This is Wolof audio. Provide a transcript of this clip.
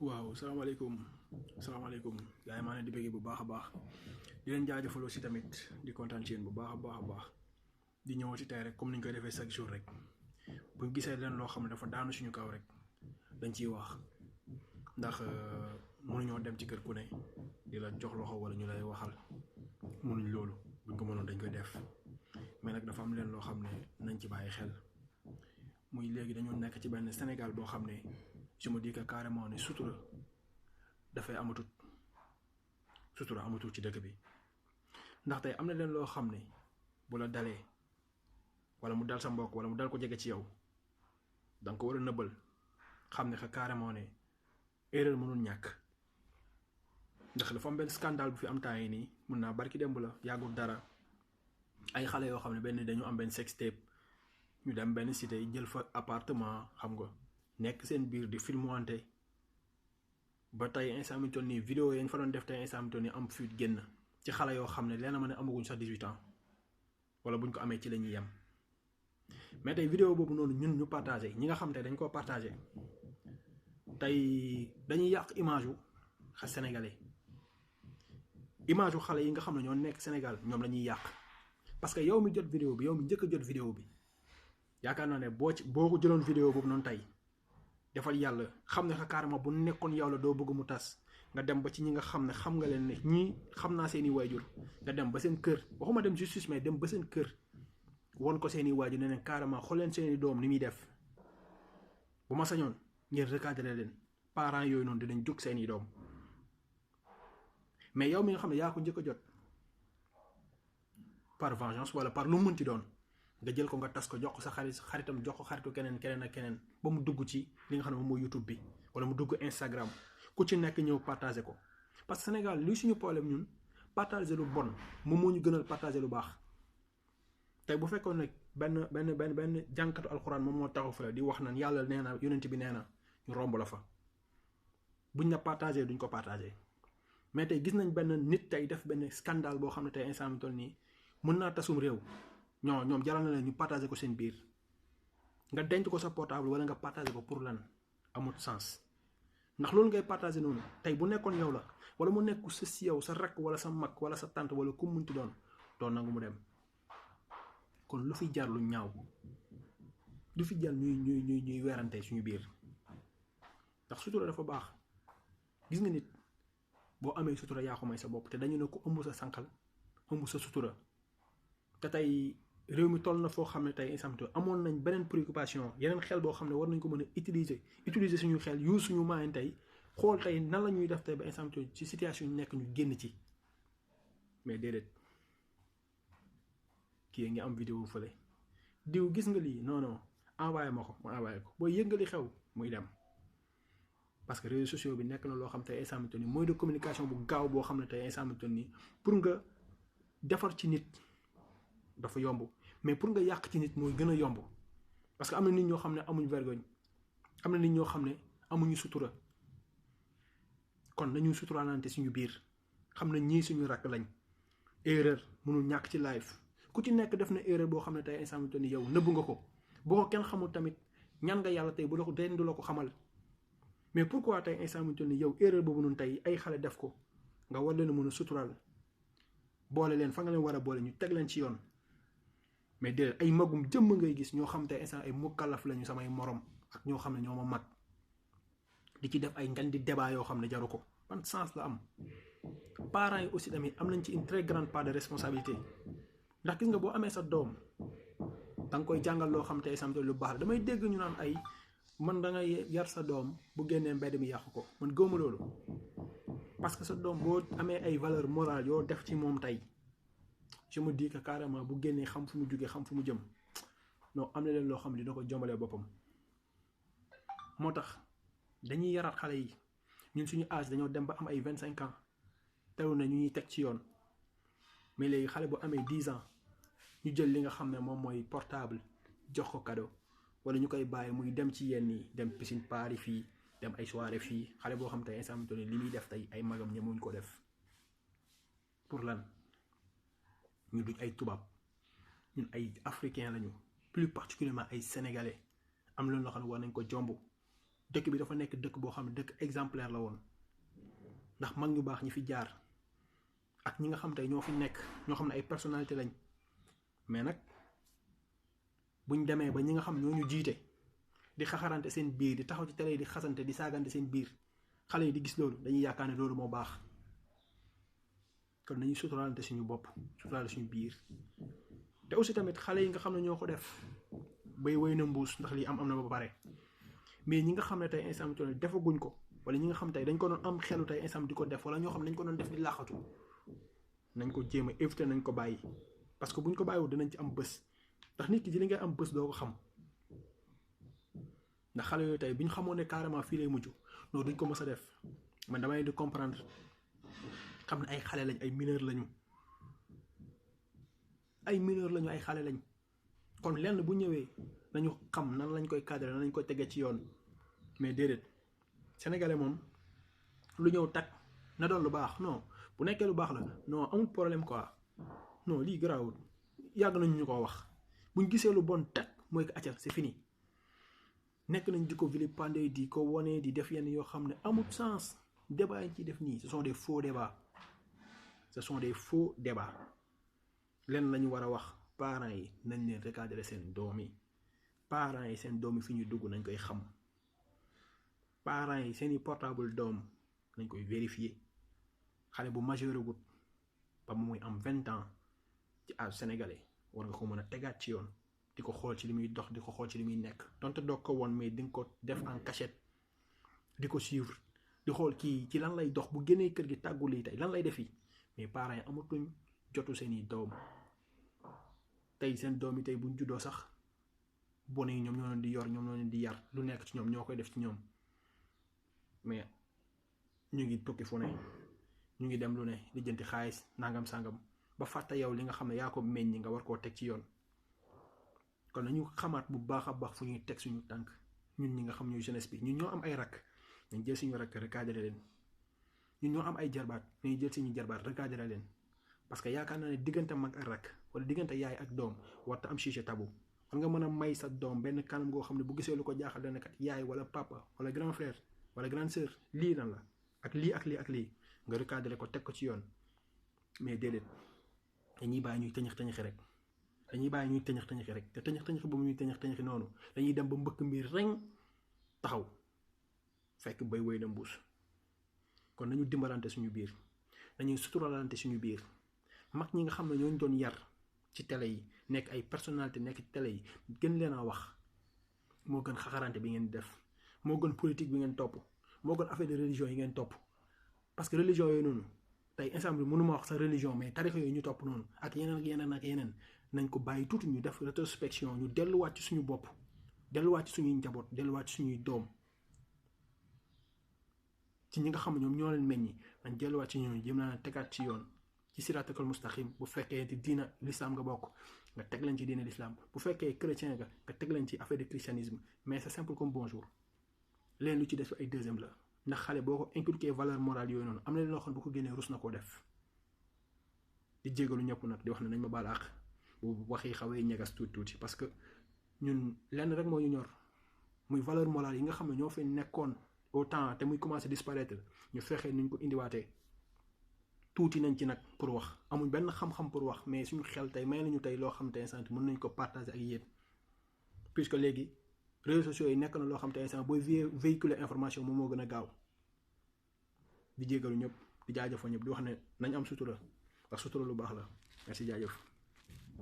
waaw salaamaaleykum gars yi maa leen di bëggee bu baax a baax di leen jaajëfal aussi tamit di kontaan ci yéen bu baax a baax a baax di ñëwati tey rek comme ni ñu koy defee chaque jour rek bu gisee leen loo xam ne dafa daanu suñu kaw rek dañ ciy wax ndax mënuñoo dem ci kër ku ne di la jox loxo wala ñu lay waxal mënuñ loolu buñ ko mënoon dañ koy def mais nag dafa am leen loo xam ne nañ ci bàyyi xel muy léegi dañoo nekk ci benn Sénégal boo xam ne je me dis que carrément ne sutura dafay amatut sutura amatul ci dëkk bi ndax tey am na leen loo xam ne bu la dalee wala mu dal sa mbokk wala mu dal ko jege ci yow danga ko war a nëbbal xam ne que carrément ne erreur mënul ñàkk ndax dafa am benn scandale bu fi am temps yi nii mun naa barki démb la yàggul dara ay xale yoo xam ne benn dañu am benn sextape ñu dem benn cité jël fa appartement xam nga nekk seen biir di filmwante ba tey instant mi toll nii vidéo yañ fa doon def tey instant mi toll nii am fuite génn ci xale yoo xam ne leena ma ne amaguñ sax 18 ans wala buñ ko amee ci la ñuy yem mais tey vidéo boobu noonu ñun ñu partagé ñi nga xam te dañ koo partagé tey dañuy yàq image yu xa sénégalais image yu xale yi nga xam ne ñoo nekk Sénégal ñoom la ñuy yàq parce que yow mi jot vidéo bi yow mi njëkk a jot vidéo bi yaakaar naa ne boo ko jëloon vidéo boobu noonu tey defal yàlla xam ne xa carrément bu nekkoon yow la doo bëgg mu tas nga dem ba ci ñi nga xam ne xam nga leen ne ñii xam naa seeni waajur nga dem ba seen kër waxuma dem justice mais dem ba seen kër won ko seeni waajur ne leen carrément xool leen seeni doom ni muy def bu ma sañoon ngeen recadrer leen parents yooyu noonu dinañ jóg seeni doom mais yow mi nga xam ne yaa ko njëkk a jot par vengeance wala par lu mun ci doon nga jël ko nga tas ko jox ko sa xaritam jox ko xaritu keneen ak keneen ba mu dugg ci li nga xam ne moom mooy YouTube bi wala mu dugg Instagram ku ci nekk ñëw partager ko parce que Sénégal luy suñu problème ñun partager lu bon moom moo ñu gënal partager lu baax tey bu fekkoon nag benn jànkatu alxuraan moom moo taxaw fa di wax naan yàlla nee na yonent bi nee na ñu romb la fa buñ na partager duñ ko partager mais tey gis nañ benn nit tey def benn scandale boo xam ne tey instant mi toll nii mën naa tasum réew ñoom jaral na leen ñu partager ko seen biir nga denc ko sa portable wala nga partager ko pour lan amut sens ndax loolu ngay partager noonu tey bu nekkoon yow la wala mu nekk sa si yow sa rakk wala sa mag wala sa tante wala ku munti doon nangu mu dem kon lu fi jar lu ñaaw lu fi jar ñuy werante suñu biir ndax sutura dafa baax gis nga nit boo amee sutura yaa ko may sa bopp te dañu ne ko ëmb sa sànqal ëmb sa sutura te tey réew mi toll na foo xam ne tey instant amoon nañ beneen préoccupation yeneen xel boo xam ne war nañ ko mën a utiliser suñu xel yu suñu maayin tey xool tey nan la ñuy def tey ba instant ci situation ñu nekk ñu génn ci mais déedéet kii ngi am vidéo fële diw gis nga lii non envoyé ma ko ma envoyé ko booy yëg nga li xew muy dem parce que réseaux sociaux bi nekk na loo xam tey instant nii moyen de communication bu gaaw boo xam ne tey instant nii pour nga defar ci nit dafa yomb mais pour nga yàq ci nit mooy gën a yomb parce que am na nit ñoo xam ne amuñ vergogne am na nit ñoo xam ne amuñu sutura kon nañu suturaalante suñu biir xam ne ñii suñu rakk lañ erreur mënul ñàkk ci live ku ci nekk def na erreur boo xam ne tey instant ni yow nëbb nga ko boo ko kenn xamul tamit ñaan nga yàlla tey bu la ko den du la ko xamal mais pourquoi tey instant ni yow erreur boobu noonu tey ay xale def ko nga war leen a mën a suturaal boole leen fa nga leen war a boole ñu teg leen ci yoon mais déedéet ay magum jëmm ngay gis ñoo xam te instant ay mukallaf lañu samay morom ak ñoo xam ne ñoo ma mag di ci def ay ngan di débat yoo xam ne jaru ko ban sens la am parents yi aussi tamit am nañ ci une très grande part de responsabilité ndax gis nga boo amee sa doom da nga koy jàngal loo xam te instant lu baax la damay dégg ñu naan ay man da ngay yar sa doom bu génnee mbedd mi yàqu ko man gëwma loolu parce que sa doom boo amee ay valeur morale yoo def ci moom tey je me dis que carrément bu génnee xam fu mu jógee xam fu mu jëm non am na leen loo xam ne dina ko jombalee boppam moo tax dañuy yaraat xale yi ñun suñu âge dañoo dem ba am ay 25 ans teew na ñu ñuy teg ci yoon mais léegi xale bu amee 10 ans ñu jël li nga xam ne moom mooy portable jox ko cadeau wala ñu koy bàyyi muy dem ci yenn yi dem piscine Paris fii dem ay soirée fii xale boo xam te instant li muy def tey ay magam ñemuñ ko def pour lan ñu duñ ay tubaab ñun ay africain lañu plus particulièrement ay sénégalais am loolu loo xam ne war nañ ko jomb dëkk bi dafa nekk dëkk boo xam ne dëkk exemplaire la woon ndax mag ñu baax ñi fi jaar ak ñi nga xam tey ñoo fi nekk ñoo xam ne ay personnalité lañ mais nag buñ demee ba ñi nga xam ñoo ñu jiite di xaxarante seen biir di taxaw ci télé yi di xasante di saagante seen biir xale yi di gis loolu dañuy yaakaar ne loolu moo baax kon nañuy suturaalante suñu bopp suturaale suñu biir te aussi tamit xale yi nga xam ne ñoo ko def bay wéy na mbuus ndax lii am na ba pare mais ñi nga xam ne tey instant bi defaguñ ko wala ñi nga xam tey dañ ko doon am xelu tey instant di ko def wala ñoo xam ne dañ ko doon def di laaxatu nañ ko jéem a éviter nañ ko bàyyi parce que buñ ko bàyyiwul dinañ ci am bés ndax nit ki di li ngay am bés doo ko xam ndax xale yooyu tey bi ñu xamoon ne carrément fii lay mujj non duñ ko mës a def man damay di comprendre xam ne ay xale lañ ay mineur lañu ay xale lañ kon lenn bu ñëwee nañu xam nan lañ koy cadré nan lañ koy tegee ci yoon mais déedéet sénégalais moom lu ñëw tag na doon lu baax non bu nekkee lu baax la non amul problème quoi non lii garaawul yàgg nañu ñu ko wax buñ gisee lu bon tag mooy que acca c'est fini nekk nañ di ko vilipender di ko wone di def yenn yoo xam ne amul sens débat yi ciy def nii ce sont des faux débats lenn lañu war a wax parents yi nañ leen recadrer seen doom yi parents yi seen doom yi fi ñu dugg nañ koy xam parents yi seeni portable doom nañ koy vérifier xale bu majeur gut ba mu muy am 20 ans ci âge sénégalais war nga ko mën a tegaat ci yoon di ko xool ci li muy dox di ko xool ci li muy nekk donte doog ko woon mais di nga ko def en cachette di ko suivre di xool kii ci lan lay dox bu génnee kër gi tàggu lii tey lan lay defi mais parents yi amatuñ jotu seeni doom tey seen doom yi tey buñ juddoo sax bone yi ñoom ñoo leen di yor ñoom ñoo leen di yar lu nekk ci ñoom ñoo koy def ci ñoom mais ñu ngi tukki fu ne ñu ngi dem lu ne di jënti xaalis nangam sangam ba fàtte yow li nga xam ne yaa ko meññ nga war koo teg ci yoon kon nañu xamaat bu baax a baax fu ñuy teg suñu tànk ñun ñi nga xam ñooy jeunesse bi ñun ñoo am ay rakk nañ jël suñu rakk recadré leen ñun ñoo am ay jarbaat nañu jël suñu jarbaat recadré leen parce que yaakaar naa ne diggante mag ak rakk wala diggante yaay ak doom warta am sujet tabou war nga mën a may sa doom benn kanam goo xam ne bu gisee lu ko jaaxal dana kat yaay wala papa wala grand frère wala grande sœur lii lan la ak lii ak lii ak lii nga recadré ko teg ko ci yoon mais déedéet dañuy bàyyi ñuy tëñëx tëñëxi rek te tëñëx tëñëxi boobu ñuy tëñëx tëñëxi noonu dañuy dem ba mbëkk mbir reng taxaw fekk bay wéy na mbuus kon nañu dimbalante suñu biir nañuy suturalante suñu biir mag ñi nga xam ne ñooñu doon yar ci télé yi nekk ay personnalité nekk ci télé yi gën leen a wax moo gën xaxarante bi ngeen def moo gën politique bi ngeen topp moo gën affaire de religion yi ngeen topp parce que religion yooyu noonu tey ensemble mënuma wax sa religion mais tarixa yooyu ñu topp noonu ak yeneen nañ ko bàyyi tuuti ñu def rétrospection ñu delluwaat ci suñu bopp delluwaat ci suñuy njaboot delluwaat ci suñuy doom ci ñi nga xam ne ñoom ñoo leen meññi nañ delluwaat ci ñooñu jéem naa tegaat ci yoon ci siraatal mustaqim bu fekkee ci diina l'islam nga bokk nga teg leen ci diina l'islam bu fekkee chrétien nga teg leen ci affaire de christianisme mais c'est simple comme bonjour leen lu ci def ay deuxième la ndax xale boo ko inculquer valeur morale yooyu noonu am na leen loo xam bu ko génnee rus na koo def di jégalu ñëpp nag di wax ne nañ ma baal àq bu waxi xawee ñegas tuuti parce que ñun lenn rek moo ñu ñor muy valeur morale yi nga xam ne ñoo fi nekkoon au temps te muy commencé disparaître ñu fexe nuñ ko indiwaatee tuuti nañ ci nag pour wax amuñ benn xam-xam pour wax mais suñu xel tey may nañu tey loo xam te instant mën nañ ko partager ak yéen puisque léegi réseaux sociaux yi nekk na loo xam te instant booy véhiculer information moom moo gën a gaaw di jégalu ñëpp di jaajëfal ñëpp di wax ne nañ am sutura ndax sutura lu baax la merci jaajëf